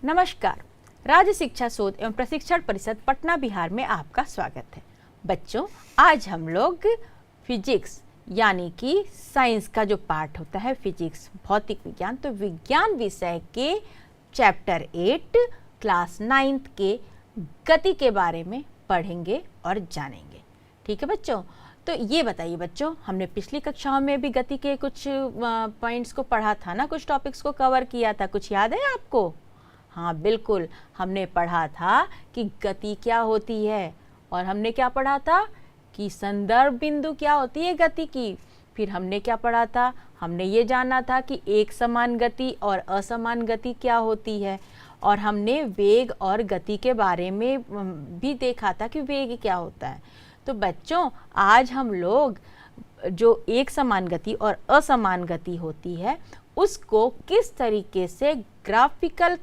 नमस्कार। राज्य शिक्षा शोध एवं प्रशिक्षण परिषद पटना बिहार में आपका स्वागत है। बच्चों, आज हम लोग फिजिक्स यानी कि साइंस का जो पार्ट होता है, फिजिक्स भौतिक विज्ञान, तो विज्ञान विषय के चैप्टर 8 क्लास 9th के गति के बारे में पढ़ेंगे और जानेंगे। ठीक है बच्चों, तो ये बताइए बच्चों, हमने पिछली कक्षाओं में भी गति के कुछ पॉइंट्स को पढ़ा था ना, कुछ टॉपिक्स को कवर किया था, कुछ याद है आपको? हाँ बिल्कुल, हमने पढ़ा था कि गति क्या होती है और हमने क्या पढ़ा था कि संदर्भ बिंदु क्या होती है गति की। फिर हमने क्या पढ़ा था, हमने ये जाना था कि एक समान गति और असमान गति क्या होती है, और हमने वेग और गति के बारे में भी देखा था कि वेग क्या होता है। तो बच्चों, आज हम लोग जो एक समान गति और असमान गति होती है उसको किस तरीके से ग्राफिकल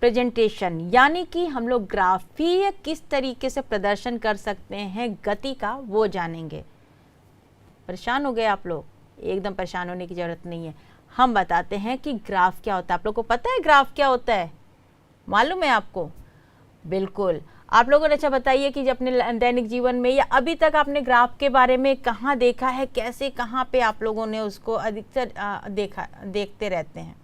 प्रेजेंटेशन यानी कि हम लोग ग्राफीय किस तरीके से प्रदर्शन कर सकते हैं गति का, वो जानेंगे। परेशान हो गए आप लोग? एकदम परेशान होने की जरूरत नहीं है। हम बताते हैं कि ग्राफ क्या होता है। आप लोग को पता है ग्राफ क्या होता है? मालूम है आपको? बिल्कुल। आप लोगों ने अच्छा बताइए कि अपने दैनिक जीवन में या अभी तक आपने ग्राफ के बारे में कहाँ देखा है, कैसे कहाँ पे आप लोगों ने उसको अधिकतर देखते रहते हैं?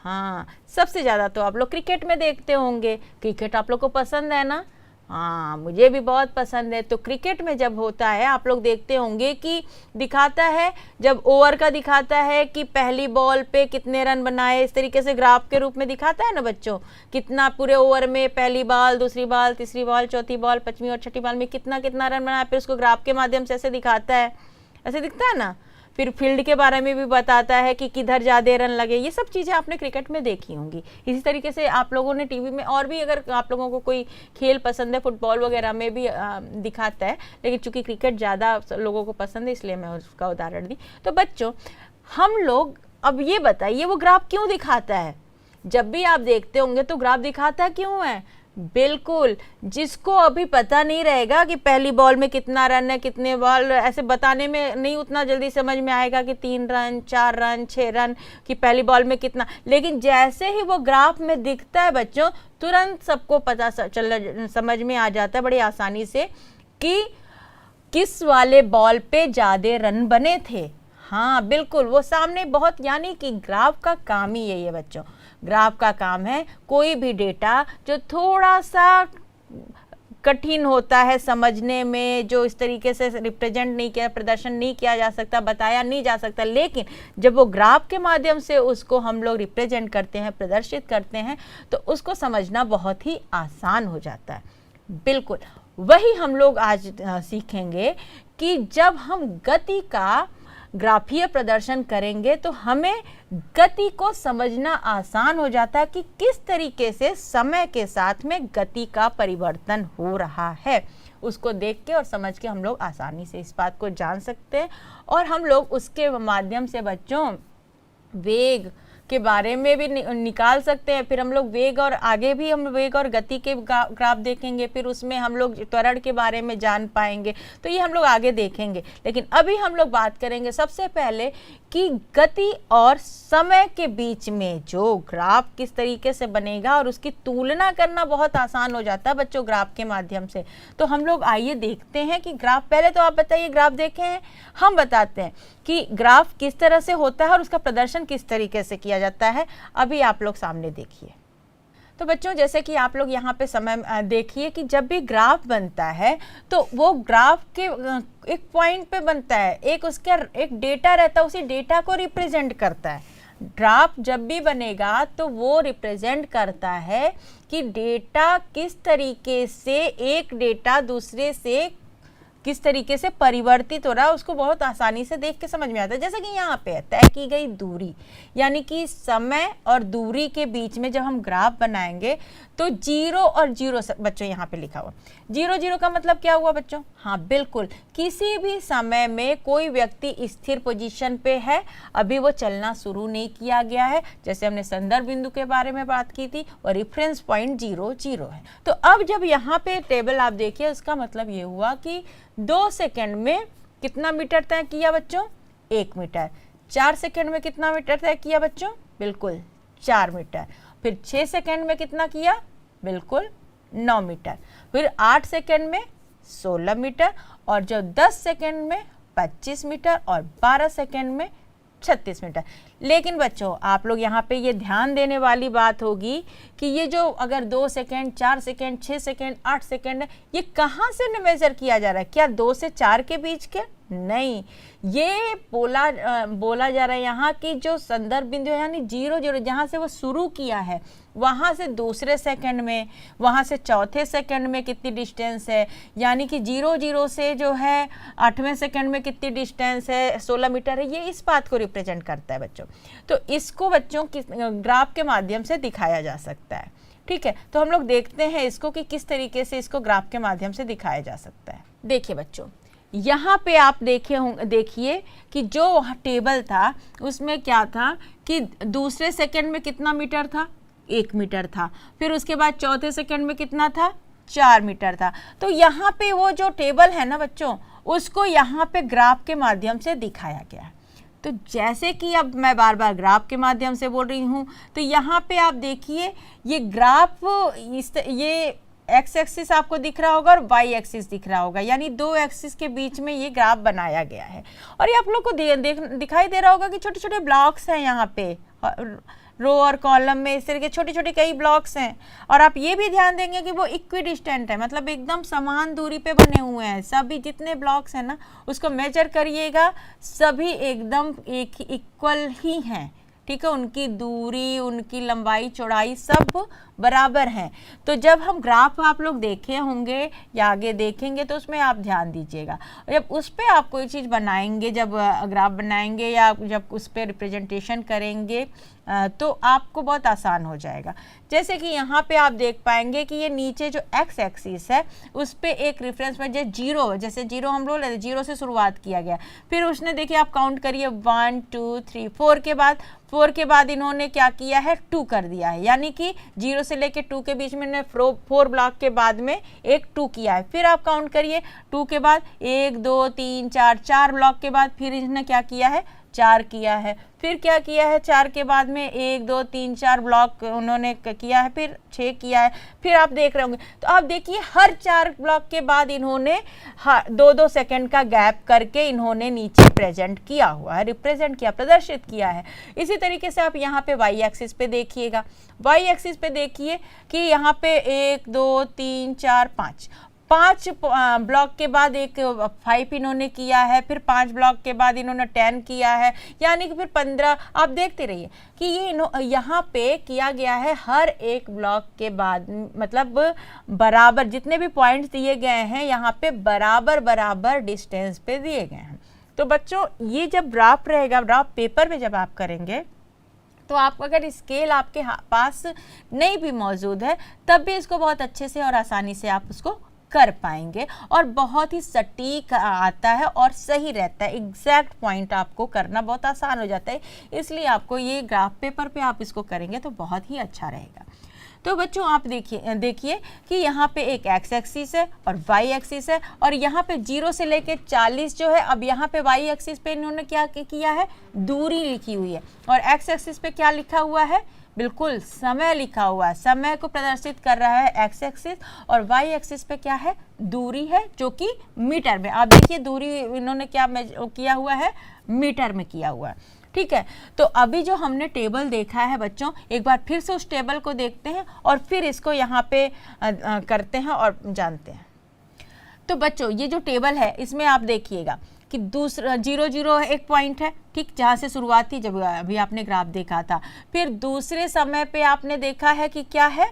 हाँ, सबसे ज़्यादा तो आप लोग क्रिकेट में देखते होंगे। क्रिकेट आप लोग को पसंद है ना? हाँ, मुझे भी बहुत पसंद है। तो क्रिकेट में जब होता है आप लोग देखते होंगे कि दिखाता है, जब ओवर का दिखाता है कि पहली बॉल पे कितने रन बनाए, इस तरीके से ग्राफ के रूप में दिखाता है ना बच्चों, कितना पूरे ओवर में पहली बॉल, दूसरी बॉल, तीसरी बॉल, चौथी बॉल, पांचवी और छठी बॉल में कितना कितना रन बनाया, फिर उसको ग्राफ के माध्यम से ऐसे दिखाता है, ऐसे दिखता है ना। फिर फील्ड के बारे में भी बताता है कि किधर ज़्यादा रन लगे। ये सब चीज़ें आपने क्रिकेट में देखी होंगी। इसी तरीके से आप लोगों ने टीवी में और भी, अगर आप लोगों को कोई खेल पसंद है, फुटबॉल वगैरह में भी दिखाता है, लेकिन चूंकि क्रिकेट ज़्यादा लोगों को पसंद है इसलिए मैं उसका उदाहरण दी। तो बच्चों, हम लोग अब ये बताइए वो ग्राफ क्यों दिखाता है? जब भी आप देखते होंगे तो ग्राफ दिखाता क्यों है? बिल्कुल, जिसको अभी पता नहीं रहेगा कि पहली बॉल में कितना रन है, कितने बॉल, ऐसे बताने में नहीं उतना जल्दी समझ में आएगा कि 3 रन, 4 रन, 6 रन, कि पहली बॉल में कितना। लेकिन जैसे ही वो ग्राफ में दिखता है बच्चों, तुरंत सबको पता समझ में आ जाता है बड़ी आसानी से कि किस वाले बॉल पे ज़्यादा रन बने थे। हाँ बिल्कुल, वो सामने बहुत, यानी कि ग्राफ का काम ही यही है बच्चों। ग्राफ का काम है कोई भी डेटा जो थोड़ा सा कठिन होता है समझने में, जो इस तरीके से रिप्रेजेंट नहीं किया, प्रदर्शन नहीं किया जा सकता, बताया नहीं जा सकता, लेकिन जब वो ग्राफ के माध्यम से उसको हम लोग रिप्रेजेंट करते हैं, प्रदर्शित करते हैं, तो उसको समझना बहुत ही आसान हो जाता है। बिल्कुल वही हम लोग आज सीखेंगे कि जब हम गति का ग्राफीय प्रदर्शन करेंगे तो हमें गति को समझना आसान हो जाता है कि किस तरीके से समय के साथ में गति का परिवर्तन हो रहा है। उसको देख के और समझ के हम लोग आसानी से इस बात को जान सकते हैं, और हम लोग उसके माध्यम से बच्चों वेग के बारे में भी निकाल सकते हैं। फिर हम लोग वेग, और आगे भी हम वेग और गति के ग्राफ देखेंगे, फिर उसमें हम लोग त्वरण के बारे में जान पाएंगे। तो ये हम लोग आगे देखेंगे, लेकिन अभी हम लोग बात करेंगे सबसे पहले कि गति और समय के बीच में जो ग्राफ किस तरीके से बनेगा, और उसकी तुलना करना बहुत आसान हो जाता है बच्चों ग्राफ के माध्यम से। तो हम लोग आइए देखते हैं कि ग्राफ, पहले तो आप बताइए ग्राफ देखे हैं? हम बताते हैं कि ग्राफ किस तरह से होता है और उसका प्रदर्शन किस तरीके से किया जाता है। अभी आप लोग सामने देखिए। तो बच्चों, जैसे कि आप लोग यहाँ पे समय देखिए कि जब भी ग्राफ बनता है तो वो ग्राफ के एक पॉइंट पे बनता है, एक उसका एक डेटा रहता है, उसी डेटा को रिप्रेजेंट करता है। ग्राफ जब भी बनेगा तो वो रिप्रेजेंट करता है कि डेटा किस तरीके से, एक डेटा दूसरे से किस तरीके से परिवर्तित हो रहा है, उसको बहुत आसानी से देख के समझ में आता है। जैसे कि यहाँ पे तय की गई दूरी, यानी कि समय और दूरी के बीच में जब हम ग्राफ बनाएंगे तो 0 और 0 बच्चों यहाँ पे लिखा हुआ 0 0 का मतलब क्या हुआ बच्चों? हाँ बिल्कुल, किसी भी समय में कोई व्यक्ति स्थिर पोजीशन पे है, अभी वो चलना शुरू नहीं किया गया है। जैसे हमने संदर्भ बिंदु के बारे में बात की थी, और रेफरेंस पॉइंट 0 0 है। तो अब जब यहाँ पे टेबल आप देखिए, उसका मतलब ये हुआ कि 2 सेकंड में कितना मीटर तय किया बच्चों? 1 मीटर। 4 सेकंड में कितना मीटर तय किया बच्चों? बिल्कुल 4 मीटर। फिर 6 सेकंड में कितना किया, बिल्कुल 9 मीटर, फिर 8 सेकंड में 16 मीटर, और जो 10 सेकंड में 25 मीटर और 12 सेकंड में 36 मीटर। लेकिन बच्चों आप लोग यहाँ पे ये ध्यान देने वाली बात होगी कि ये जो अगर 2 सेकंड, 4 सेकंड, 6 सेकंड, 8 सेकंड है, ये कहाँ से मेजर किया जा रहा है? क्या 2 से 4 के बीच के? नहीं, ये बोला जा रहा है यहाँ की जो संदर्भ बिंदु है, यानी 0 जहाँ से वो शुरू किया है वहाँ से दूसरे सेकंड में, वहाँ से चौथे सेकंड में कितनी डिस्टेंस है, यानी कि 0 से जो है 8वें सेकंड में कितनी डिस्टेंस है, 16 मीटर है, ये इस बात को रिप्रेजेंट करता है बच्चों। तो इसको बच्चों की ग्राफ के माध्यम से दिखाया जा सकता है। ठीक है, तो हम लोग देखते हैं इसको कि किस तरीके से इसको ग्राफ के माध्यम से दिखाया जा सकता है। देखिए बच्चों, यहाँ पे आप देखिए कि जो टेबल था उसमें क्या था कि दूसरे सेकंड में कितना मीटर था, 1 मीटर था, फिर उसके बाद चौथे सेकंड में कितना था, 4 मीटर था। तो यहाँ पे वो जो टेबल है ना बच्चों, उसको यहाँ पे ग्राफ के माध्यम से दिखाया गया है। तो जैसे कि अब मैं बार बार ग्राफ के माध्यम से बोल रही हूँ, तो यहाँ पे आप देखिए ये ग्राफ, ये एक्स एक्सिस आपको दिख रहा होगा और वाई एक्सिस दिख रहा होगा, यानी 2 एक्सिस के बीच में ये ग्राफ बनाया गया है। और ये आप लोग को दिखाई दे रहा होगा कि छोटे छोटे ब्लॉक्स हैं यहाँ पे, रो और कॉलम में इस तरह के छोटे छोटे कई ब्लॉक्स हैं। और आप ये भी ध्यान देंगे कि वो इक्विडिस्टेंट है, मतलब एकदम समान दूरी पे बने हुए हैं। सभी जितने ब्लॉक्स हैं ना, उसको मेजर करिएगा, सभी एकदम एक इक्वल ही हैं। ठीक है, उनकी दूरी, उनकी लंबाई, चौड़ाई सब बराबर हैं। तो जब हम ग्राफ आप लोग देखे होंगे या आगे देखेंगे तो उसमें आप ध्यान दीजिएगा। जब उस पर आप कोई चीज़ बनाएंगे, जब ग्राफ बनाएंगे या जब उस पर रिप्रेजेंटेशन करेंगे तो आपको बहुत आसान हो जाएगा। जैसे कि यहाँ पे आप देख पाएंगे कि ये नीचे जो एक्स एक्सिस है उस पे एक रेफरेंस में जैसे जीरो हम लोग लेते, 0 से शुरुआत किया गया, फिर उसने देखिए आप काउंट करिए 1 2 3 4 के बाद इन्होंने क्या किया है, 2 कर दिया है, यानी कि 0 से लेके 2 के बीच में 4 ब्लॉक के बाद में एक 2 किया है। फिर आप काउंट करिए 2 के बाद 1 2 3 4 ब्लॉक के बाद फिर इसने क्या किया है, 4 किया है। फिर क्या किया है, 4 के बाद में 1 2 3 4 ब्लॉक उन्होंने किया है, फिर 6 किया है। फिर आप देख रहे होंगे तो आप देखिए हर 4 ब्लॉक के बाद इन्होंने 2-2 सेकंड का गैप करके इन्होंने नीचे प्रेजेंट किया हुआ है, रिप्रेजेंट किया, प्रदर्शित किया है। इसी तरीके से आप यहाँ पे वाई एक्सिस पे देखिएगा, वाई एक्सिस पे देखिए कि यहाँ पे 1 2 3 4 5 ब्लॉक के बाद एक 5 इन्होंने किया है, फिर 5 ब्लॉक के बाद इन्होंने 10 किया है, यानी कि फिर 15। आप देखते रहिए कि ये यहाँ पे किया गया है हर एक ब्लॉक के बाद, मतलब बराबर जितने भी पॉइंट्स दिए गए हैं यहाँ पे बराबर डिस्टेंस पे दिए गए हैं। तो बच्चों ये जब ग्राफ रहेगा, ग्राफ पेपर में जब आप करेंगे तो आप अगर स्केल आपके पास नहीं भी मौजूद है तब भी इसको बहुत अच्छे से और आसानी से आप उसको कर पाएंगे और बहुत ही सटीक आता है और सही रहता है। एग्जैक्ट पॉइंट आपको करना बहुत आसान हो जाता है, इसलिए आपको ये ग्राफ पेपर पे आप इसको करेंगे तो बहुत ही अच्छा रहेगा। तो बच्चों आप देखिए कि यहाँ पे एक एक्स एक्सिस है और वाई एक्सिस है, और यहाँ पे 0 से लेके 40 जो है, अब यहाँ पे वाई एक्सिस पे इन्होंने क्या किया है, दूरी लिखी हुई है, और एक्स एक्सिस पे क्या लिखा हुआ है, बिल्कुल समय लिखा हुआ है। समय को प्रदर्शित कर रहा है एक्स एक्सिस, और वाई एक्सिस पे क्या है, दूरी है, जो कि मीटर में। आप देखिए दूरी इन्होंने क्या किया हुआ है, मीटर में किया हुआ है। ठीक है, तो अभी जो हमने टेबल देखा है बच्चों, एक बार फिर से उस टेबल को देखते हैं और फिर इसको यहाँ पे करते हैं और जानते हैं। तो बच्चों ये जो टेबल है इसमें आप देखिएगा कि दूसरा 0 एक पॉइंट है, ठीक, जहाँ से शुरुआत थी जब अभी आपने ग्राफ देखा था। फिर दूसरे समय पे आपने देखा है कि क्या है,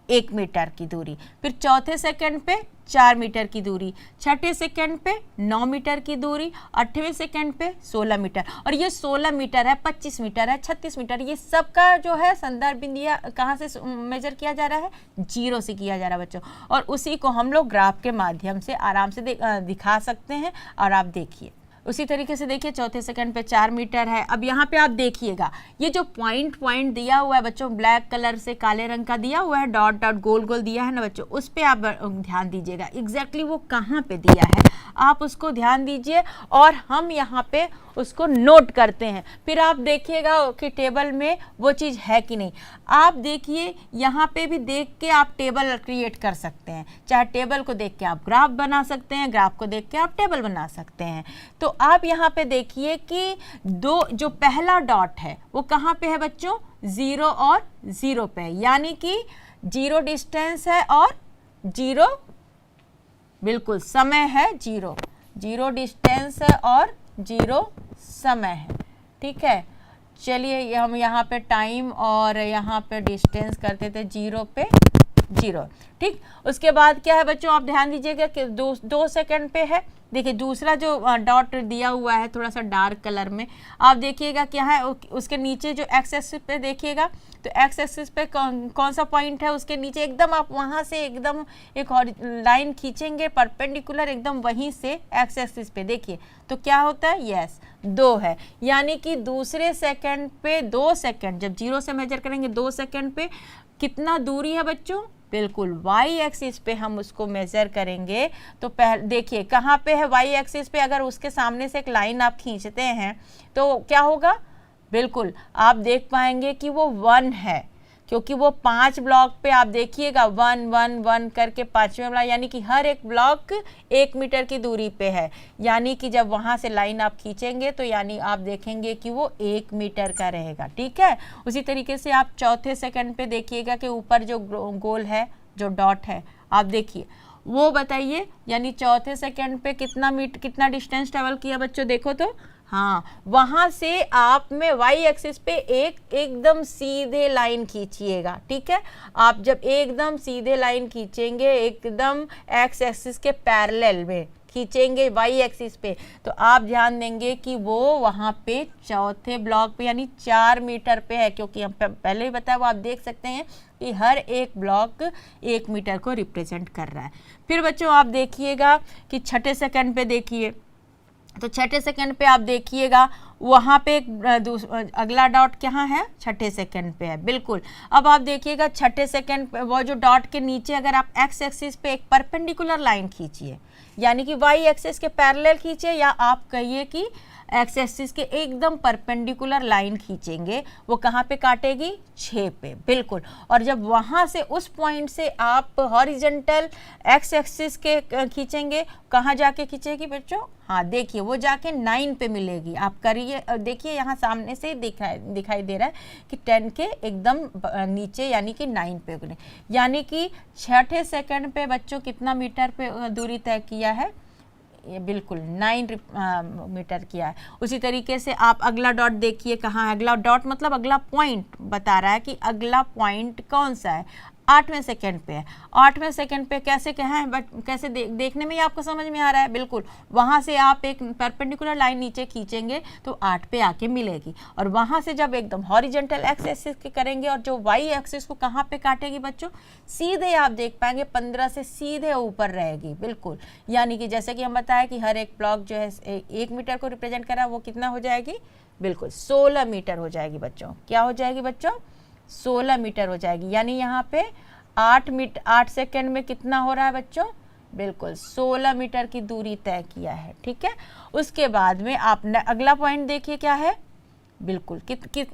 1 मीटर की दूरी, फिर चौथे सेकंड पे 4 मीटर की दूरी, छठे सेकंड पे 9 मीटर की दूरी, 8वें सेकंड पे 16 मीटर, और ये 16 मीटर है, 25 मीटर है, 36 मीटर, ये सब का जो है संदर्भ बिंदु कहाँ से मेजर किया जा रहा है, 0 से किया जा रहा है बच्चों। और उसी को हम लोग ग्राफ के माध्यम से आराम से दिखा सकते हैं। और आप देखिए उसी तरीके से देखिए चौथे सेकंड पे 4 मीटर है। अब यहाँ पे आप देखिएगा ये जो पॉइंट पॉइंट दिया हुआ है बच्चों, ब्लैक कलर से काले रंग का दिया हुआ है, डॉट डॉट गोल गोल दिया है ना बच्चों, उस पे आप ध्यान दीजिएगा एग्जैक्टली वो कहाँ पे दिया है, आप उसको ध्यान दीजिए और हम यहाँ पे उसको नोट करते हैं। फिर आप देखिएगा कि टेबल में वो चीज़ है कि नहीं। आप देखिए यहाँ पे भी देख के आप टेबल क्रिएट कर सकते हैं, चाहे टेबल को देख के आप ग्राफ बना सकते हैं, ग्राफ को देख के आप टेबल बना सकते हैं। तो आप यहाँ पे देखिए कि दो जो पहला डॉट है वो कहाँ पे है बच्चों, 0 और 0 पे, यानी कि 0 डिस्टेंस है और 0 बिल्कुल समय है, 0 डिस्टेंस है और 0 समय है। ठीक है, चलिए हम यहाँ पे टाइम और यहाँ पे डिस्टेंस करते थे 0 पे 0। ठीक, उसके बाद क्या है बच्चों, आप ध्यान दीजिएगा कि 2 सेकंड पे है। देखिए दूसरा जो डॉट दिया हुआ है थोड़ा सा डार्क कलर में, आप देखिएगा क्या है, उसके नीचे जो एक्स एक्सिस पे देखिएगा, तो एक्स एक्सिस पे कौन सा पॉइंट है, उसके नीचे एकदम आप वहाँ से एकदम एक और लाइन खींचेंगे परपेंडिकुलर, एकदम वहीं से एक्स एक्सिस पे देखिए तो क्या होता है, यस 2 है। यानी कि दूसरे सेकंड पे 2 सेकंड, जब 0 से मेजर करेंगे 2 सेकंड पे कितना दूरी है बच्चों, बिल्कुल वाई एक्सिस पे हम उसको मेजर करेंगे। तो देखिए कहाँ पे है वाई एक्सिस पे, अगर उसके सामने से एक लाइन आप खींचते हैं तो क्या होगा, बिल्कुल आप देख पाएंगे कि वो 1 है, क्योंकि वो 5 ब्लॉक पे आप देखिएगा 1 1 1 करके 5वें ब्लॉक, यानी कि हर एक ब्लॉक 1 मीटर की दूरी पे है। यानी कि जब वहाँ से लाइन आप खींचेंगे तो यानी आप देखेंगे कि वो 1 मीटर का रहेगा। ठीक है, उसी तरीके से आप चौथे सेकंड पे देखिएगा कि ऊपर जो गोल है, जो डॉट है, आप देखिए वो बताइए, यानी चौथे सेकंड पे कितना डिस्टेंस ट्रेवल किया बच्चों, देखो तो हाँ, वहां से आप में वाई एक्सिस पे एकदम सीधे लाइन खींचिएगा। ठीक है, आप जब एकदम सीधे लाइन खींचेंगे, एकदम एक्स एक्सिस के पैरेलल में खींचेंगे वाई एक्सिस पे, तो आप ध्यान देंगे कि वो वहाँ पे चौथे ब्लॉक पे यानी 4 मीटर पे है, क्योंकि हम पहले ही बताया, वो आप देख सकते हैं कि हर एक ब्लॉक 1 मीटर को रिप्रेजेंट कर रहा है। फिर बच्चों आप देखिएगा कि छठे सेकंड पे देखिए, तो छठे सेकंड पे आप देखिएगा वहाँ पे एक अगला डॉट कहाँ है, छठे सेकंड पे है, बिल्कुल। अब आप देखिएगा छठे सेकंड पे वो जो डॉट के नीचे अगर आप एक्स एक्सिस पे एक परपेंडिकुलर लाइन खींचिए, यानी कि वाई एक्सिस के पैरेलल खींचिए, या आप कहिए कि एक्स एक्सिस के एकदम परपेंडिकुलर लाइन खींचेंगे, वो कहाँ पे काटेगी, 6 पे, बिल्कुल। और जब वहाँ से उस पॉइंट से आप हॉरिजॉन्टल एक्स एक्सिस के खींचेंगे, कहाँ जाके खींचेगी बच्चों, हाँ देखिए वो जाके 9 पे मिलेगी। आप करिए, देखिए यहाँ सामने से दिखाई दे रहा है कि 10 के एकदम नीचे, यानी कि 9 पे, यानी कि छठे सेकंड पे बच्चों कितना मीटर पे दूरी तय किया है, ये बिल्कुल 9 मीटर किया है। उसी तरीके से आप अगला डॉट देखिए, कहाँ है अगला डॉट, मतलब अगला पॉइंट बता रहा है कि अगला पॉइंट कौन सा है, 8वें सेकंड पे है। 8वें सेकंड पे कैसे कहाँ है, बट कैसे देखने में ही आपको समझ में आ रहा है, बिल्कुल वहाँ से आप एक परपेंडिकुलर लाइन नीचे खींचेंगे तो 8 पे आके मिलेगी, और वहाँ से जब एकदम हॉरिजॉन्टल एक्स एक्सिस के करेंगे और जो वाई एक्सिस को कहाँ पे काटेगी बच्चों, सीधे आप देख पाएंगे 15 से सीधे ऊपर रहेगी, बिल्कुल। यानी कि जैसे कि हम बताया कि हर एक ब्लॉक जो है 1 मीटर को रिप्रेजेंट कर रहा है, वो कितना हो जाएगी, बिल्कुल 16 मीटर हो जाएगी बच्चों। क्या हो जाएगी बच्चों, 16 मीटर हो जाएगी। यानी यहाँ पे 8 सेकंड में कितना हो रहा है बच्चों, बिल्कुल 16 मीटर की दूरी तय किया है। ठीक है, उसके बाद में आपने अगला पॉइंट देखिए क्या है, बिल्कुल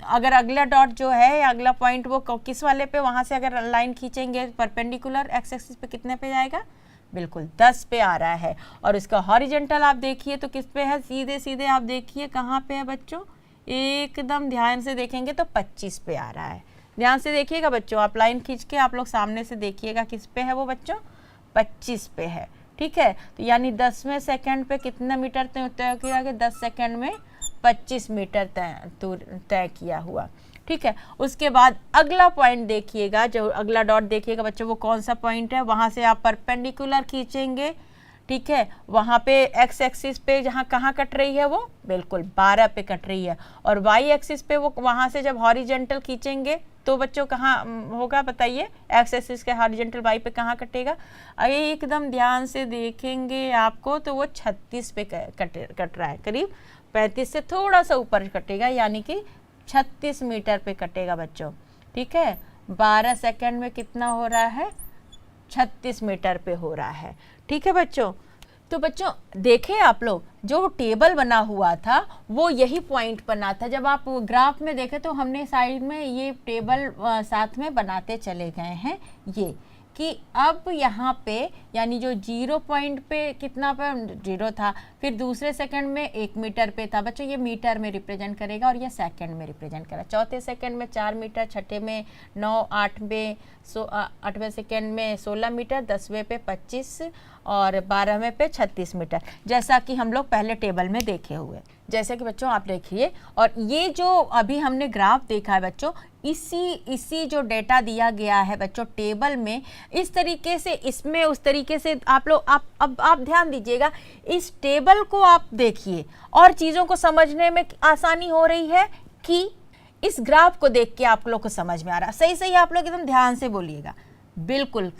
अगर अगला डॉट जो है, अगला पॉइंट वो किस वाले पे, वहाँ से अगर लाइन खींचेंगे परपेंडिकुलर एक्स एक्सिस पे कितने पे जाएगा, बिल्कुल 10 पे आ रहा है। और इसका हॉरिजॉन्टल आप देखिए तो किस पे है, सीधे सीधे आप देखिए कहाँ पे है बच्चों, एकदम ध्यान से देखेंगे तो 25 पे आ रहा है। ध्यान से देखिएगा बच्चों, आप लाइन खींच के आप लोग सामने से देखिएगा किस पे है वो बच्चों, 25 पे है। ठीक है, तो यानी 10वें सेकंड पे कितना मीटर तय किया गया, 10 सेकंड में 25 मीटर तय किया हुआ। ठीक है, उसके बाद अगला पॉइंट देखिएगा, जो अगला डॉट देखिएगा बच्चों, वो कौन सा पॉइंट है, वहाँ से आप परपेंडिकुलर खींचेंगे। ठीक है, वहाँ पे एक्स एक्सिस पे जहाँ कहाँ कट रही है वो, बिल्कुल 12 पे कट रही है, और वाई एक्सिस पे वो वहाँ से जब हॉरिजॉन्टल खींचेंगे तो बच्चों कहाँ होगा बताइए, एक्स एक्सिस के हॉरिजॉन्टल वाई पे कहाँ कटेगा? अगर एकदम ध्यान से देखेंगे आपको तो वो 36 पे कट रहा है, करीब 35 से थोड़ा सा ऊपर कटेगा, यानी कि 36 मीटर पे कटेगा बच्चों। ठीक है, 12 सेकंड में कितना हो रहा है? 36 मीटर पे हो रहा है। ठीक है बच्चों, तो बच्चों देखें आप लोग, जो टेबल बना हुआ था वो यही पॉइंट बना था। जब आप ग्राफ में देखें तो हमने साइड में ये टेबल साथ में बनाते चले गए हैं, ये कि अब यहाँ पे यानी जो 0 पॉइंट पे कितना पे 0 था, फिर दूसरे सेकंड में 1 मीटर पे था बच्चों, ये मीटर में रिप्रेजेंट करेगा और ये सेकंड में रिप्रेजेंट करेगा। चौथे सेकंड में 4 मीटर, छठे में 9, 8वें सेकंड में 16 मीटर, 10वें पे 25 और 12वें पे 36 मीटर, जैसा कि हम लोग पहले टेबल में देखे हुए। जैसे कि बच्चों आप देखिए, और ये जो अभी हमने ग्राफ देखा है बच्चों, इसी जो डेटा दिया गया है बच्चों टेबल में, इस तरीके से इसमें उस तरीके से आप लोग आप ध्यान दीजिएगा, इस टेबल को आप देखिए और चीज़ों को समझने में आसानी हो रही है कि इस ग्राफ को देख के आप लोग को समझ में आ रहा है। सही सही आप लोग एकदम ध्यान से बोलिएगा, बिल्कुल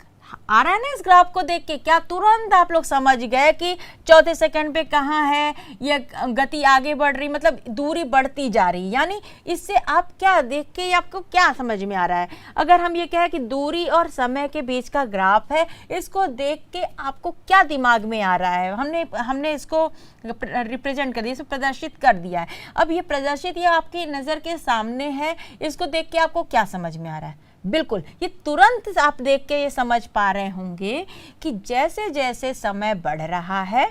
आ रहा है ना? इस ग्राफ को देख के क्या तुरंत आप लोग समझ गए कि चौथे सेकंड पे कहाँ है, ये गति आगे बढ़ रही, मतलब दूरी बढ़ती जा रही। यानी इससे आप क्या देख के आपको क्या समझ में आ रहा है? अगर हम ये कहें कि दूरी और समय के बीच का ग्राफ है, इसको देख के आपको क्या दिमाग में आ रहा है? हमने इसको रिप्रेजेंट कर दिया, इसको प्रदर्शित कर दिया है। अब ये प्रदर्शित ये आपकी नज़र के सामने है, इसको देख के आपको क्या समझ में आ रहा है? बिल्कुल, ये तुरंत आप देख के ये समझ पा रहे होंगे कि जैसे जैसे समय बढ़ रहा है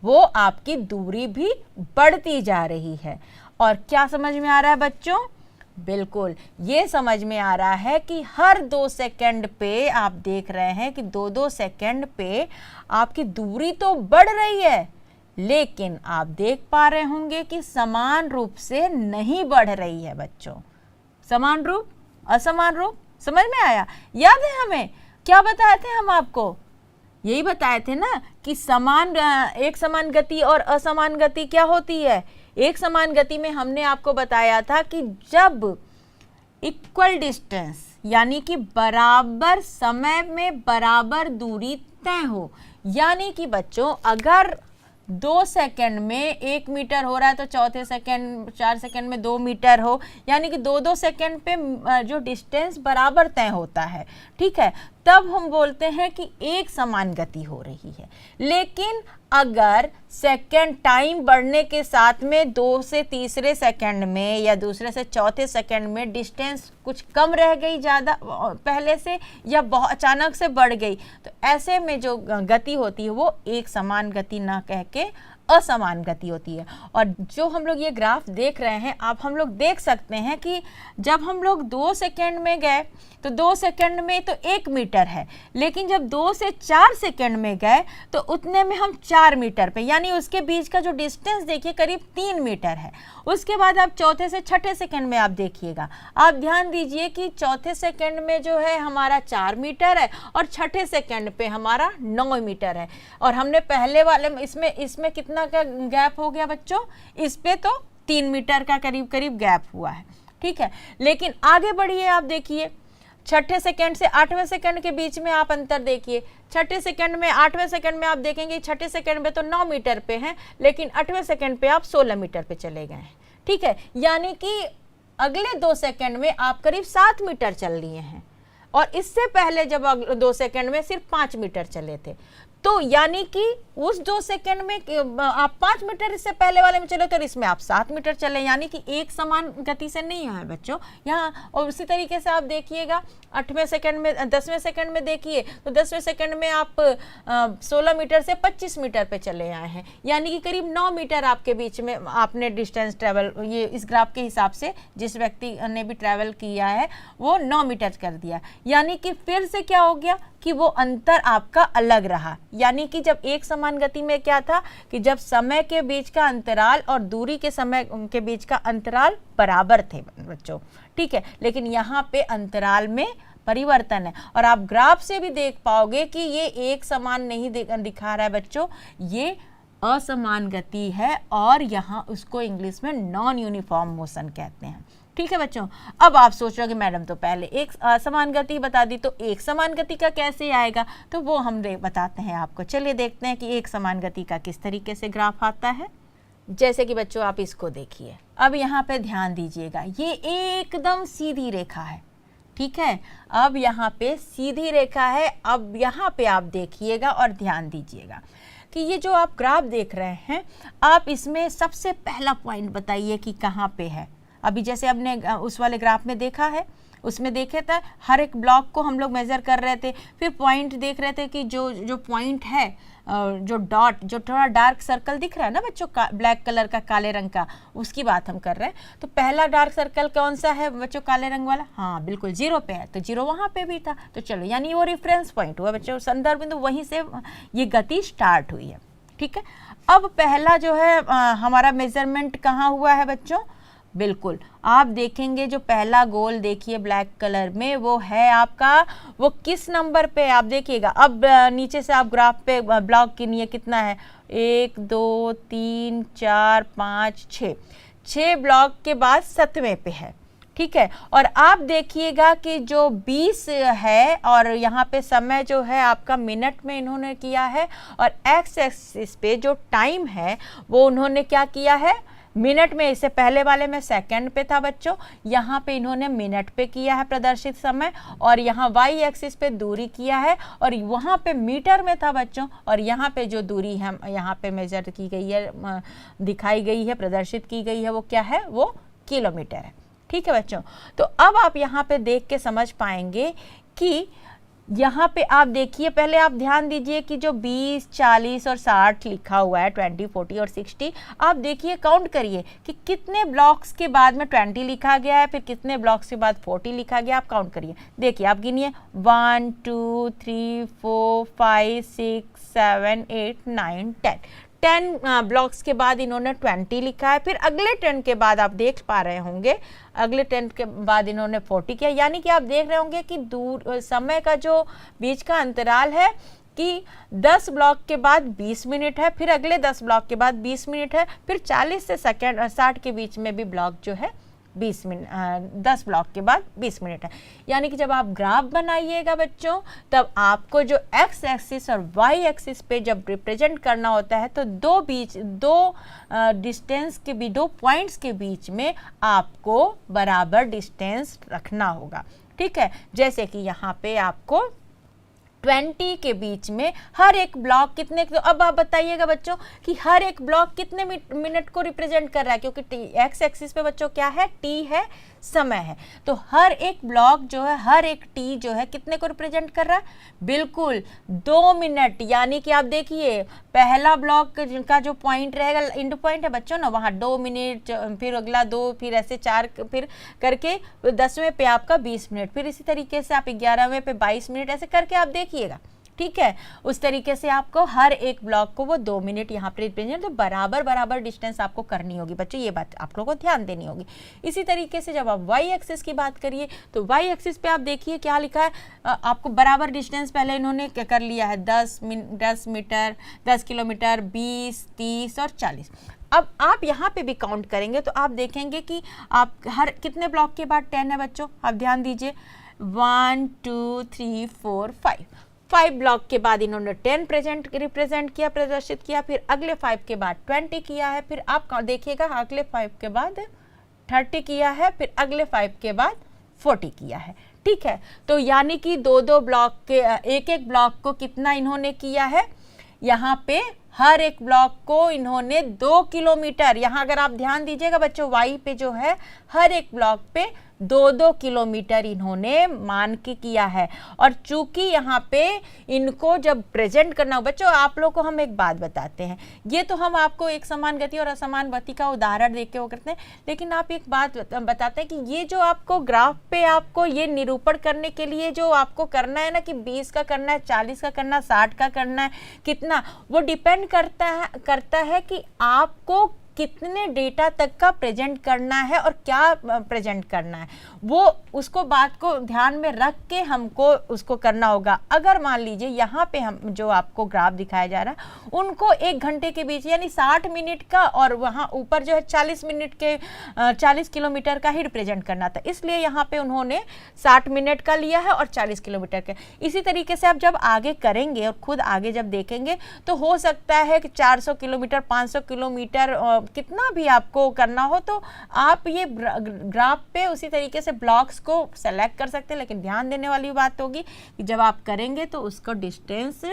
वो आपकी दूरी भी बढ़ती जा रही है। और क्या समझ में आ रहा है बच्चों? बिल्कुल, ये समझ में आ रहा है कि हर 2 सेकंड पे आप देख रहे हैं कि 2-2 सेकंड पे आपकी दूरी तो बढ़ रही है, लेकिन आप देख पा रहे होंगे कि समान रूप से नहीं बढ़ रही है बच्चों। समान रूप, असमान रूप, समझ में आया? याद है हमें क्या बताए थे हम आपको? यही बताए थे ना कि एक समान गति और असमान गति क्या होती है। एक समान गति में हमने आपको बताया था कि जब इक्वल डिस्टेंस यानी कि बराबर समय में बराबर दूरी तय हो, यानी कि बच्चों अगर 2 सेकंड में 1 मीटर हो रहा है तो चौथे सेकंड 4 सेकंड में 2 मीटर हो, यानी कि 2-2 सेकंड पे जो डिस्टेंस बराबर तय होता है, ठीक है, तब हम बोलते हैं कि एक समान गति हो रही है। लेकिन अगर सेकंड टाइम बढ़ने के साथ में 2 से तीसरे सेकंड में या दूसरे से चौथे सेकंड में डिस्टेंस कुछ कम रह गई ज़्यादा पहले से या बहुत अचानक से बढ़ गई, तो ऐसे में जो गति होती है वो एक समान गति ना कह के असमान गति होती है। और जो हम लोग ये ग्राफ देख रहे हैं, आप हम लोग देख सकते हैं कि जब हम लोग 2 सेकंड में गए तो 2 सेकंड में तो 1 मीटर है, लेकिन जब 2 से 4 सेकंड में गए तो उतने में हम 4 मीटर पे, यानी उसके बीच का जो डिस्टेंस देखिए करीब 3 मीटर है। उसके बाद आप चौथे से छठे सेकंड में आप देखिएगा, आप ध्यान दीजिए कि चौथे सेकंड में जो है हमारा 4 मीटर है और छठे सेकंड पे हमारा 9 मीटर है। और हमने पहले वाले इसमें कितना का गैप हो गया बच्चों? इस पे तो 3 मीटर का करीब करीब गैप हुआ है, ठीक है। लेकिन आगे बढ़िए, आप देखिए छठे सेकंड से 8वें सेकंड के बीच में आप अंतर देखिए। छठे सेकंड में 8वें सेकंड में आप देखेंगे छठे सेकंड में तो 9 मीटर पे हैं, लेकिन 8वें सेकंड पे आप 16 मीटर पे चले गए हैं, ठीक है। यानी कि अगले 2 सेकंड में आप करीब 7 मीटर चल लिए हैं, और इससे पहले जब 2 सेकंड में सिर्फ 5 मीटर चले थे। तो यानी कि उस 2 सेकंड में आप 5 मीटर इससे पहले वाले में चले तो इसमें आप 7 मीटर चले, यानी कि एक समान गति से नहीं है बच्चों यहाँ। और उसी तरीके से आप देखिएगा 8वें सेकंड में 10वें सेकंड में देखिए तो 10वें सेकंड में आप 16 मीटर से 25 मीटर पे चले आए हैं, यानी कि करीब 9 मीटर आपके बीच में आपने डिस्टेंस ट्रेवल, ये इस ग्राफ के हिसाब से जिस व्यक्ति ने भी ट्रैवल किया है वो 9 मीटर कर दिया। यानी कि फिर से क्या हो गया कि वो अंतर आपका अलग रहा। यानी कि जब एक समान गति में क्या था कि जब समय के बीच का अंतराल और दूरी के समय के बीच का अंतराल बराबर थे बच्चों, ठीक है। लेकिन यहाँ पे अंतराल में परिवर्तन है, और आप ग्राफ से भी देख पाओगे कि ये एक समान नहीं दिखा रहा है बच्चों, ये असमान गति है, और यहाँ उसको इंग्लिश में नॉन यूनिफॉर्म मोशन कहते हैं, ठीक है बच्चों। अब आप सोच रहे हो कि मैडम तो पहले एक असमान गति बता दी, तो एक समान गति का कैसे आएगा, तो वो हम बताते हैं आपको। चलिए देखते हैं कि एक समान गति का किस तरीके से ग्राफ आता है। जैसे कि बच्चों आप इसको देखिए, अब यहाँ पे ध्यान दीजिएगा, ये एकदम सीधी रेखा है, ठीक है। अब यहाँ पे सीधी रेखा है। अब यहाँ पे आप देखिएगा और ध्यान दीजिएगा कि ये जो आप ग्राफ देख रहे हैं, आप इसमें सबसे पहला पॉइंट बताइए कि कहाँ पे है। अभी जैसे हमने उस वाले ग्राफ में देखा है, उसमें देखे था हर एक ब्लॉक को हम लोग मेज़र कर रहे थे, फिर पॉइंट देख रहे थे कि जो पॉइंट है, जो डॉट, जो थोड़ा डार्क सर्कल दिख रहा है ना बच्चों, ब्लैक कलर का, काले रंग का, उसकी बात हम कर रहे हैं। तो पहला डार्क सर्कल कौन सा है बच्चों, काले रंग वाला, हाँ बिल्कुल 0 पे है, तो 0 वहाँ पे भी था। तो चलो, यानी वो रेफरेंस पॉइंट हुआ बच्चों, संदर्भ बिंदु, वहीं से ये गति स्टार्ट हुई है, ठीक है। अब पहला जो है हमारा मेजरमेंट कहाँ हुआ है बच्चों, बिल्कुल आप देखेंगे जो पहला गोल देखिए ब्लैक कलर में, वो है आपका, वो किस नंबर पे, आप देखिएगा। अब नीचे से आप ग्राफ पे ब्लॉक गिनिए कितना है, 1 2 3 4 5 6 ब्लॉक के बाद 7वें पे है, ठीक है। और आप देखिएगा कि जो 20 है और यहाँ पे समय जो है आपका मिनट में इन्होंने किया है, और एक्स एक्सिस पे जो टाइम है वो उन्होंने क्या किया है, मिनट में। इससे पहले वाले में सेकंड पे था बच्चों, यहाँ पे इन्होंने मिनट पे किया है प्रदर्शित समय, और यहाँ वाई एक्सिस पे दूरी किया है, और वहाँ पे मीटर में था बच्चों, और यहाँ पे जो दूरी है यहाँ पे मेजर की गई है, दिखाई गई है, प्रदर्शित की गई है, वो क्या है, वो किलोमीटर है, ठीक है बच्चों। तो अब आप यहाँ पे देख के समझ पाएंगे कि यहाँ पे आप देखिए, पहले आप ध्यान दीजिए कि जो 20, 40 और 60 लिखा हुआ है, 20, 40 और 60, आप देखिए, काउंट करिए कि कितने ब्लॉक्स के बाद में 20 लिखा गया है, फिर कितने ब्लॉक्स के बाद 40 लिखा गया, आप काउंट करिए। देखिए, आप गिनिए, 1 2 3 4 5 6 7 8 9 10 ब्लॉक्स के बाद इन्होंने 20 लिखा है, फिर अगले 10 के बाद आप देख पा रहे होंगे, अगले 10 के बाद इन्होंने 40 किया। यानी कि आप देख रहे होंगे कि दूर समय का जो बीच का अंतराल है कि 10 ब्लॉक के बाद 20 मिनट है, फिर अगले 10 ब्लॉक के बाद 20 मिनट है, फिर 40 से 60 के बीच में भी ब्लॉक जो है 20 मिनट, 10 ब्लॉक के बाद 20 मिनट है। यानी कि जब आप ग्राफ बनाइएगा बच्चों, तब आपको जो एक्स एक्सिस और वाई एक्सिस पे जब रिप्रेजेंट करना होता है, तो दो डिस्टेंस के भी, 2 पॉइंट्स के बीच में आपको बराबर डिस्टेंस रखना होगा, ठीक है। जैसे कि यहाँ पे आपको 20 के बीच में हर एक ब्लॉक कितने, तो अब आप बताइएगा बच्चों कि हर एक ब्लॉक कितने मिनट को रिप्रेजेंट कर रहा है, क्योंकि एक्स एक्सिस पे बच्चों क्या है, टी है, समय है। तो हर एक ब्लॉक जो है, हर एक टी जो है, कितने को रिप्रेजेंट कर रहा है, बिल्कुल 2 मिनट। यानी कि आप देखिए, पहला ब्लॉक का जो पॉइंट रहेगा, इंड पॉइंट है बच्चों ना, वहाँ 2 मिनट, फिर अगला 2, फिर ऐसे 4, फिर करके 10वें पे आपका 20 मिनट, फिर इसी तरीके से आप 11वें पे 22 मिनट, ऐसे करके आप देखिएगा, ठीक है। उस तरीके से आपको हर एक ब्लॉक को वो 2 मिनट यहाँ पे रिप्रेजेंट, तो बराबर डिस्टेंस आपको करनी होगी बच्चों, ये बात आप लोगों को ध्यान देनी होगी। इसी तरीके से जब आप वाई एक्सिस की बात करिए, तो वाई एक्सिस पे आप देखिए क्या लिखा है, आपको बराबर डिस्टेंस पहले इन्होंने कर लिया है, 10 मीटर, 10 किलोमीटर, 20, 30 और 40। अब आप यहाँ पे भी काउंट करेंगे तो आप देखेंगे कि आप हर कितने ब्लॉक के बाद 10 है बच्चों, आप ध्यान दीजिए, 1 2 3 4 5 ब्लॉक के बाद इन्होंने 10 रिप्रेजेंट किया, प्रदर्शित किया, फिर अगले 5 के बाद 20 किया है, फिर आप देखिएगा अगले 5 के बाद 30 किया है, फिर अगले 5 के बाद 40 किया है, ठीक है। तो यानी कि 2 ब्लॉक के, एक ब्लॉक को कितना इन्होंने किया है, यहाँ पे हर एक ब्लॉक को इन्होंने 2 किलोमीटर, यहाँ अगर आप ध्यान दीजिएगा बच्चों, वाई पे जो है हर एक ब्लॉक पे 2 किलोमीटर इन्होंने मान के किया है। और चूंकि यहाँ पे इनको जब प्रेजेंट करना हो बच्चों, आप लोग को हम एक बात बताते हैं, ये तो हम आपको एक समान गति और असमान गति का उदाहरण देख के वो करते हैं, लेकिन आप एक बात बताते हैं कि ये जो आपको ग्राफ पे आपको ये निरूपण करने के लिए जो आपको करना है ना, कि 20 का करना है, 40 का करना है, 60 का करना है, कितना, वो डिपेंड करता है कि आपको कितने डेटा तक का प्रेजेंट करना है और क्या प्रेजेंट करना है, वो उसको बात को ध्यान में रख के हमको उसको करना होगा। अगर मान लीजिए यहाँ पे हम जो आपको ग्राफ दिखाया जा रहा है उनको 1 घंटे के बीच यानी 60 मिनट का और वहाँ ऊपर जो है 40 मिनट के 40 किलोमीटर का ही रिप्रेजेंट करना था, इसलिए यहाँ पे उन्होंने 60 मिनट का लिया है और 40 किलोमीटर का। इसी तरीके से आप जब आगे करेंगे और खुद आगे जब देखेंगे तो हो सकता है कि 400 किलोमीटर 500 किलोमीटर कितना भी आपको करना हो, तो आप ये ग्राफ पे उसी तरीके से ब्लॉक्स को सेलेक्ट कर सकते हैं। लेकिन ध्यान देने वाली बात होगी कि जब आप करेंगे तो उसका डिस्टेंस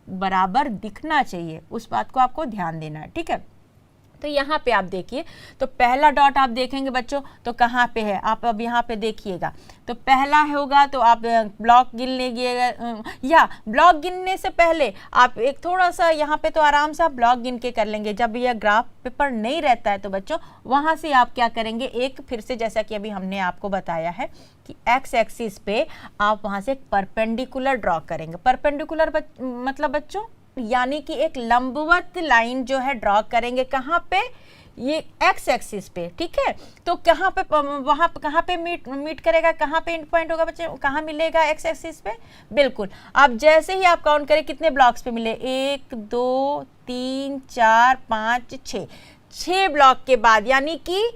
बराबर दिखना चाहिए, उस बात को आपको ध्यान देना है, ठीक है। तो यहाँ पे आप देखिए, तो पहला डॉट आप देखेंगे बच्चों तो कहाँ पे है, आप अब यहाँ पे देखिएगा तो पहला होगा, तो आप ब्लॉक गिन लीजिएगा, या ब्लॉक गिनने से पहले आप एक थोड़ा सा यहाँ पे तो आराम से आप ब्लॉक गिन के कर लेंगे। जब यह ग्राफ पेपर नहीं रहता है तो बच्चों वहाँ से आप क्या करेंगे, एक फिर से जैसा कि अभी हमने आपको बताया है कि एक्स एक्सिस पे आप वहाँ से एक परपेंडिकुलर ड्रॉ करेंगे। परपेंडिकुलर मतलब बच्चों यानी कि एक लंबवत लाइन जो है ड्रॉ करेंगे, कहाँ पे, ये एक्स एक्सिस पे, ठीक है। तो कहाँ पे, वहाँ कहाँ पे मीट करेगा, कहाँ पे एंड पॉइंट होगा बच्चे, कहाँ मिलेगा, एक्स एक्सिस पे। बिल्कुल, आप जैसे ही आप काउंट करें कितने ब्लॉक्स पे मिले, 1 2 3 4 5 6 ब्लॉक के बाद, यानी कि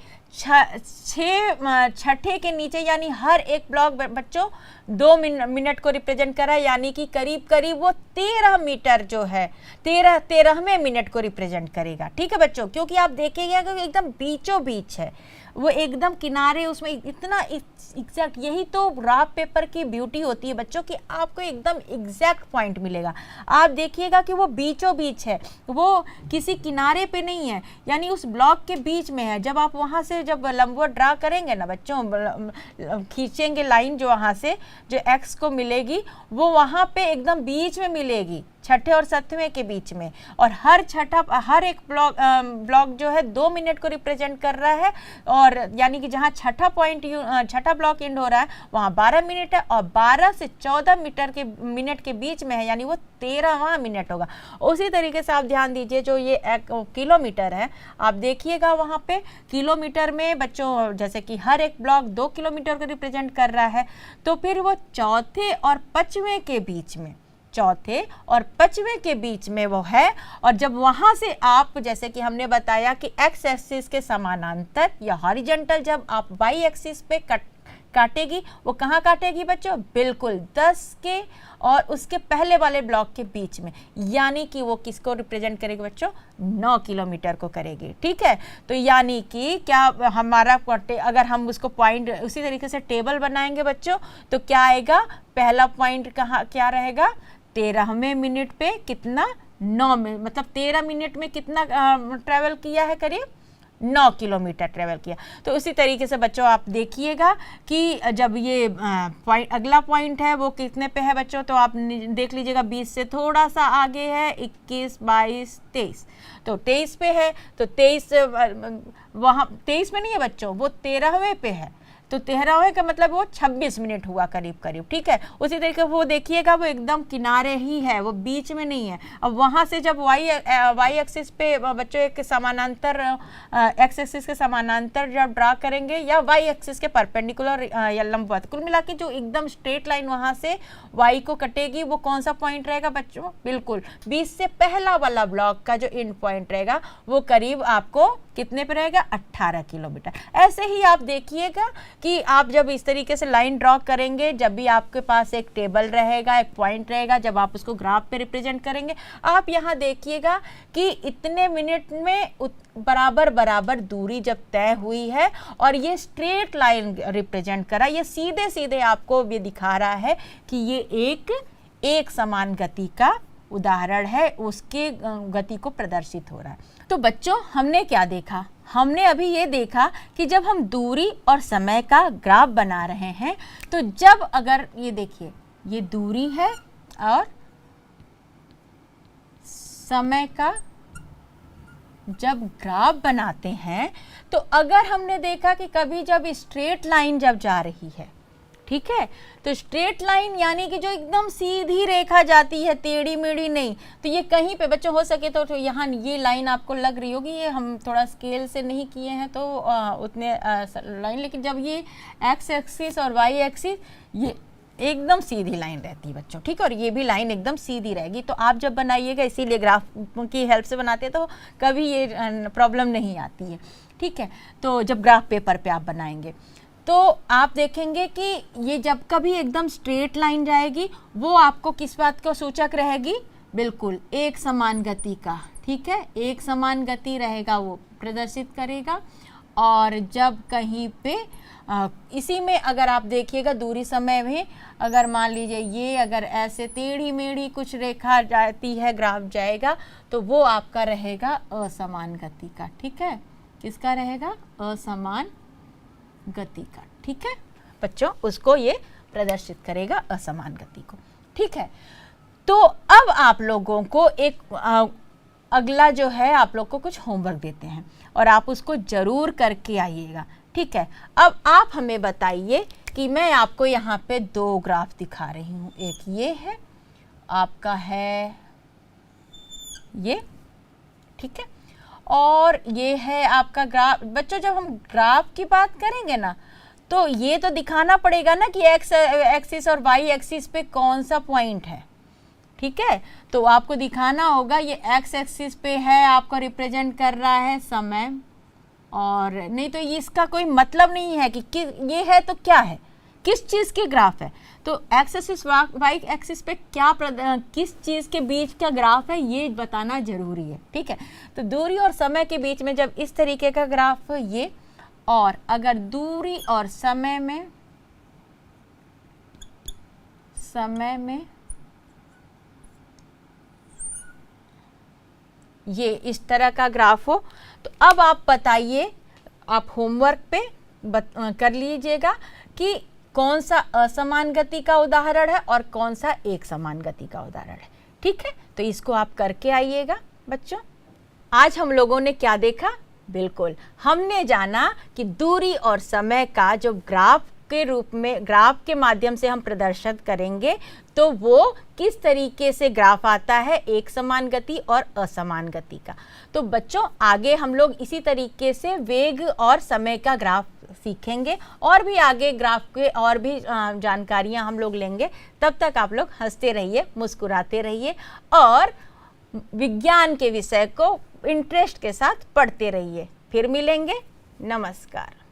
छठे के नीचे, यानी हर एक ब्लॉक बच्चों 2 मिनट को रिप्रेजेंट कर रहा है, यानी कि करीब करीब वो 13 मीटर जो है 13वें मिनट को रिप्रेजेंट करेगा, ठीक है बच्चों। क्योंकि आप देखेंगे कि एकदम बीचों बीच है, वो एकदम किनारे, उसमें इतना एग्जैक्ट, यही तो ग्राफ पेपर की ब्यूटी होती है बच्चों कि आपको एकदम एग्जैक्ट पॉइंट मिलेगा। आप देखिएगा कि वो बीचों बीच है, वो किसी किनारे पे नहीं है, यानी उस ब्लॉक के बीच में है। जब आप वहाँ से जब लंबवत ड्रा करेंगे ना बच्चों, खींचेंगे लाइन जो वहाँ से जो एक्स को मिलेगी वो वहाँ पे एकदम बीच में मिलेगी, छठे और 7वें के बीच में। और हर एक ब्लॉक जो है 2 मिनट को रिप्रेजेंट कर रहा है, और यानी कि जहाँ छठा ब्लॉक एंड हो रहा है वहाँ 12 मिनट है, और 12 से 14 मिनट के बीच में है, यानी वो 13वां मिनट होगा। उसी तरीके से आप ध्यान दीजिए, जो ये किलोमीटर है आप देखिएगा वहाँ पे किलोमीटर में बच्चों, जैसे कि हर एक ब्लॉक 2 किलोमीटर को रिप्रेजेंट कर रहा है, तो फिर वो चौथे और 5वें के बीच में वो है। और जब वहां से आप, जैसे कि हमने बताया कि एक्स एक्सिस के समानांतर या हॉरिजॉन्टल जब आप वाई एक्सिस पे काटेगी, वो कहाँ काटेगी बच्चों, बिल्कुल 10 के और उसके पहले वाले ब्लॉक के बीच में, यानी कि वो किसको रिप्रेजेंट करेगी बच्चों, 9 किलोमीटर को करेगी, ठीक है। तो यानी कि क्या हमारा, अगर हम उसको पॉइंट उसी तरीके से टेबल बनाएंगे बच्चों, तो क्या आएगा, पहला पॉइंट कहाँ क्या रहेगा, 13वें मिनट पे कितना, 9 में, मतलब 13 मिनट में कितना ट्रेवल किया है, करीब 9 किलोमीटर ट्रेवल किया। तो उसी तरीके से बच्चों आप देखिएगा कि जब ये अगला पॉइंट है वो कितने पे है बच्चों, तो आप देख लीजिएगा 20 से थोड़ा सा आगे है, 21 22 23, तो 23 पे है। तो 23 वहाँ 23 में नहीं है बच्चों, वो 13वें पे है, तो 13वें का मतलब वो 26 मिनट हुआ करीब करीब, ठीक है। उसी तरीके वो देखिएगा वो एकदम किनारे ही है, वो बीच में नहीं है। अब वहाँ से जब वाई एक्सिस पे बच्चों एक समानांतर, एक्स एक्सिस के समानांतर जब ड्रा करेंगे या वाई एक्सिस के परपेंडिकुलर या लंबवत, कुल मिला के जो एकदम स्ट्रेट लाइन वहाँ से वाई को कटेगी, वो कौन सा पॉइंट रहेगा बच्चों, बिल्कुल 20 से पहला वाला ब्लॉक का जो एंड पॉइंट रहेगा वो करीब आपको कितने पे रहेगा, 18 किलोमीटर। ऐसे ही आप देखिएगा कि आप जब इस तरीके से लाइन ड्रॉ करेंगे, जब भी आपके पास एक टेबल रहेगा, एक पॉइंट रहेगा, जब आप उसको ग्राफ पे रिप्रेजेंट करेंगे, आप यहाँ देखिएगा कि इतने मिनट में बराबर बराबर दूरी जब तय हुई है और ये स्ट्रेट लाइन रिप्रेजेंट करा, ये सीधे सीधे आपको ये दिखा रहा है कि ये एक समान गति का उदाहरण है, उसके गति को प्रदर्शित हो रहा है। तो बच्चों हमने क्या देखा, हमने अभी ये देखा कि जब हम दूरी और समय का ग्राफ बना रहे हैं, तो जब अगर ये देखिए ये दूरी है और समय का जब ग्राफ बनाते हैं, तो अगर हमने देखा कि कभी जब स्ट्रेट लाइन जब जा रही है, ठीक है। तो स्ट्रेट लाइन यानी कि जो एकदम सीधी रेखा जाती है, टेढ़ी मेढ़ी नहीं। तो ये कहीं पे बच्चों हो सके तो यहाँ ये लाइन आपको लग रही होगी, ये हम थोड़ा स्केल से नहीं किए हैं तो उतने लाइन, लेकिन जब ये एक्स एक्सिस और वाई एक्सिस ये एकदम सीधी लाइन रहती है बच्चों, ठीक है। और ये भी लाइन एकदम सीधी रहेगी। तो आप जब बनाइएगा, इसीलिए ग्राफ की हेल्प से बनाते हैं, तो कभी ये प्रॉब्लम नहीं आती है, ठीक है। तो जब ग्राफ पेपर पे आप बनाएंगे तो आप देखेंगे कि ये जब कभी एकदम स्ट्रेट लाइन जाएगी, वो आपको किस बात का सूचक रहेगी? बिल्कुल एक समान गति का, ठीक है। एक समान गति रहेगा, वो प्रदर्शित करेगा। और जब कहीं पे इसी में अगर आप देखिएगा दूरी समय में, अगर मान लीजिए ये अगर ऐसे टेढ़ी मेढ़ी कुछ रेखा जाती है, ग्राफ जाएगा, तो वो आपका रहेगा असमान गति का, ठीक है। किसका रहेगा? असमान गति का, ठीक है बच्चों। उसको ये प्रदर्शित करेगा, असमान गति को, ठीक है। तो अब आप लोगों को एक अगला जो है, आप लोग को कुछ होमवर्क देते हैं और आप उसको जरूर करके आइएगा, ठीक है। अब आप हमें बताइए कि मैं आपको यहाँ पे 2 ग्राफ दिखा रही हूँ। एक ये है, आपका है ये, ठीक है, और ये है आपका ग्राफ। बच्चों जब हम ग्राफ की बात करेंगे ना, तो ये तो दिखाना पड़ेगा ना कि एक्स एक्सिस और वाई एक्सिस पे कौन सा पॉइंट है, ठीक है। तो आपको दिखाना होगा ये एक्स एक्सिस पे है, आपको रिप्रेजेंट कर रहा है समय, और नहीं तो इसका कोई मतलब नहीं है कि ये है तो क्या है, किस चीज़ की ग्राफ है। तो एक्स एक्सिस वाई एक्सिस पे क्या किस चीज़ के बीच का ग्राफ है, ये बताना जरूरी है, ठीक है। तो दूरी और समय के बीच में जब इस तरीके का ग्राफ ये, और अगर दूरी और समय में ये इस तरह का ग्राफ हो, तो अब आप बताइए, आप होमवर्क पे कर लीजिएगा कि कौन सा असमान गति का उदाहरण है और कौन सा एक समान गति का उदाहरण है, ठीक है। तो इसको आप करके आइएगा बच्चों। आज हम लोगों ने क्या देखा? बिल्कुल, हमने जाना कि दूरी और समय का जो ग्राफ के रूप में, ग्राफ के माध्यम से हम प्रदर्शित करेंगे, तो वो किस तरीके से ग्राफ आता है, एक समान गति और असमान गति का। तो बच्चों आगे हम लोग इसी तरीके से वेग और समय का ग्राफ सीखेंगे, और भी आगे ग्राफ के और भी जानकारियां हम लोग लेंगे। तब तक आप लोग हंसते रहिए, मुस्कुराते रहिए और विज्ञान के विषय को इंटरेस्ट के साथ पढ़ते रहिए। फिर मिलेंगे, नमस्कार।